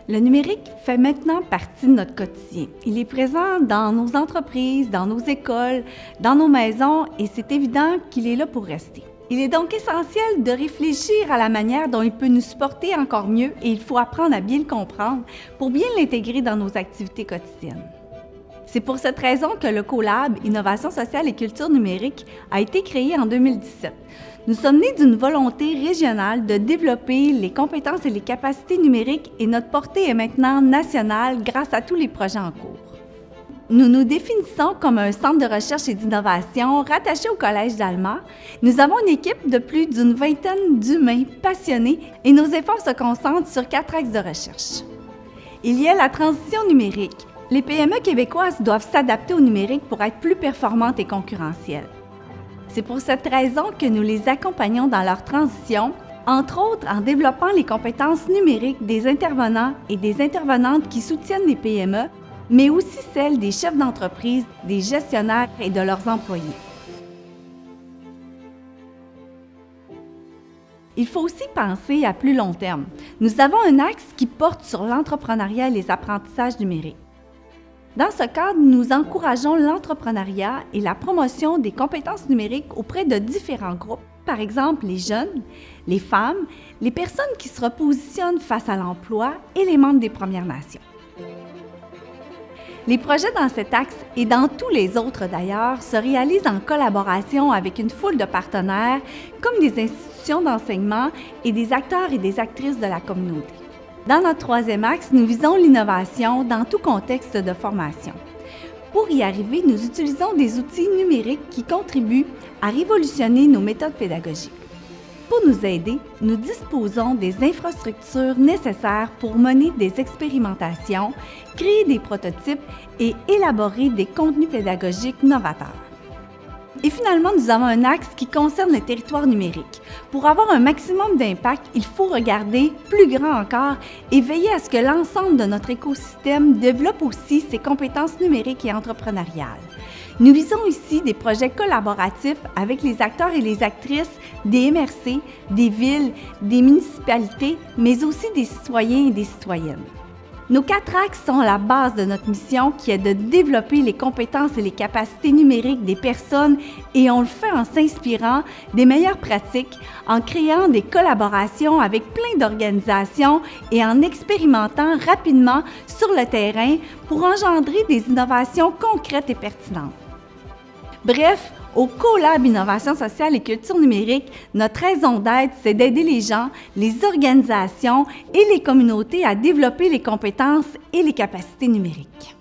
Le numérique fait maintenant partie de notre quotidien. Il est présent dans nos entreprises, dans nos écoles, dans nos maisons et c'est évident qu'il est là pour rester. Il est donc essentiel de réfléchir à la manière dont il peut nous supporter encore mieux et il faut apprendre à bien le comprendre pour bien l'intégrer dans nos activités quotidiennes. C'est pour cette raison que le CoLab Innovation sociale et culture numérique a été créé en 2017. Nous sommes nés d'une volonté régionale de développer les compétences et les capacités numériques et notre portée est maintenant nationale grâce à tous les projets en cours. Nous nous définissons comme un centre de recherche et d'innovation rattaché au Collège d'Alma. Nous avons une équipe de plus d'une vingtaine d'humains passionnés et nos efforts se concentrent sur 4 axes de recherche. Il y a la transition numérique. Les PME québécoises doivent s'adapter au numérique pour être plus performantes et concurrentielles. C'est pour cette raison que nous les accompagnons dans leur transition, entre autres en développant les compétences numériques des intervenants et des intervenantes qui soutiennent les PME, mais aussi celles des chefs d'entreprise, des gestionnaires et de leurs employés. Il faut aussi penser à plus long terme. Nous avons un axe qui porte sur l'entrepreneuriat et les apprentissages numériques. Dans ce cadre, nous encourageons l'entrepreneuriat et la promotion des compétences numériques auprès de différents groupes, par exemple les jeunes, les femmes, les personnes qui se repositionnent face à l'emploi et les membres des Premières Nations. Les projets dans cet axe et dans tous les autres d'ailleurs se réalisent en collaboration avec une foule de partenaires comme des institutions d'enseignement et des acteurs et des actrices de la communauté. Dans notre 3e axe, nous visons l'innovation dans tout contexte de formation. Pour y arriver, nous utilisons des outils numériques qui contribuent à révolutionner nos méthodes pédagogiques. Pour nous aider, nous disposons des infrastructures nécessaires pour mener des expérimentations, créer des prototypes et élaborer des contenus pédagogiques novateurs. Et finalement, nous avons un axe qui concerne le territoire numérique. Pour avoir un maximum d'impact, il faut regarder plus grand encore et veiller à ce que l'ensemble de notre écosystème développe aussi ses compétences numériques et entrepreneuriales. Nous visons ici des projets collaboratifs avec les acteurs et les actrices des MRC, des villes, des municipalités, mais aussi des citoyens et des citoyennes. Nos 4 axes sont la base de notre mission qui est de développer les compétences et les capacités numériques des personnes et on le fait en s'inspirant des meilleures pratiques, en créant des collaborations avec plein d'organisations et en expérimentant rapidement sur le terrain pour engendrer des innovations concrètes et pertinentes. Bref, au CoLab Innovation sociale et culture numérique, notre raison d'être, c'est d'aider les gens, les organisations et les communautés à développer les compétences et les capacités numériques.